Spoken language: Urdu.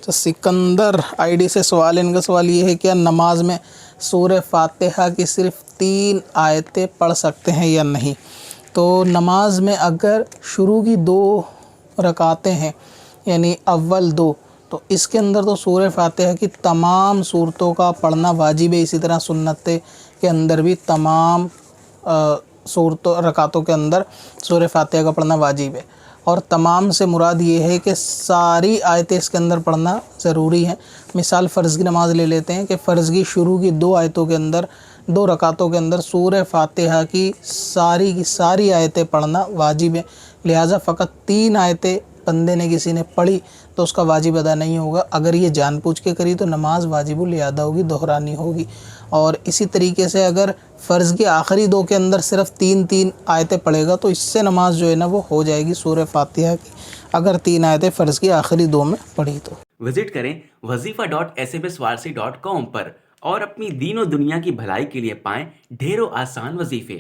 تو سکندر آئی ڈی سے سوال، ان کا سوال یہ ہے کہ نماز میں سورہ فاتحہ کی صرف 3 آیتیں پڑھ سکتے ہیں یا نہیں؟ تو نماز میں اگر شروع کی 2 رکعتیں ہیں یعنی اول 2، تو اس کے اندر تو سورہ فاتحہ کی تمام صورتوں کا پڑھنا واجب ہے. اسی طرح سنت کے اندر بھی تمام رکعتوں کے اندر سورہ فاتحہ کا پڑھنا واجب ہے. اور تمام سے مراد یہ ہے کہ ساری آیتیں اس کے اندر پڑھنا ضروری ہے. مثال فرض کی نماز لے لیتے ہیں کہ فرض کی شروع کی 2 آیتوں کے اندر، 2 رکعتوں کے اندر سورہ فاتحہ کی ساری آیتیں پڑھنا واجب ہے. لہٰذا فقط 3 آیتیں بندے نے کسی نے پڑھی تو اس کا واجب ادا نہیں ہوگا. اگر یہ جان بوجھ کے کری تو نماز واجب الادا ہوگی، دہرانی ہوگی. اور اسی طریقے سے اگر فرض کی آخری 2 کے اندر صرف 3 آیتیں پڑھے گا تو اس سے نماز جو ہے نا وہ ہو جائے گی سورہ فاتحہ کی، اگر 3 آیتیں فرض کی آخری 2 میں پڑھی تو. وزٹ کریں wazifa.smswarsi.com پر اور اپنی دین و دنیا کی بھلائی کے لیے پائیں ڈھیروں آسان وظیفے.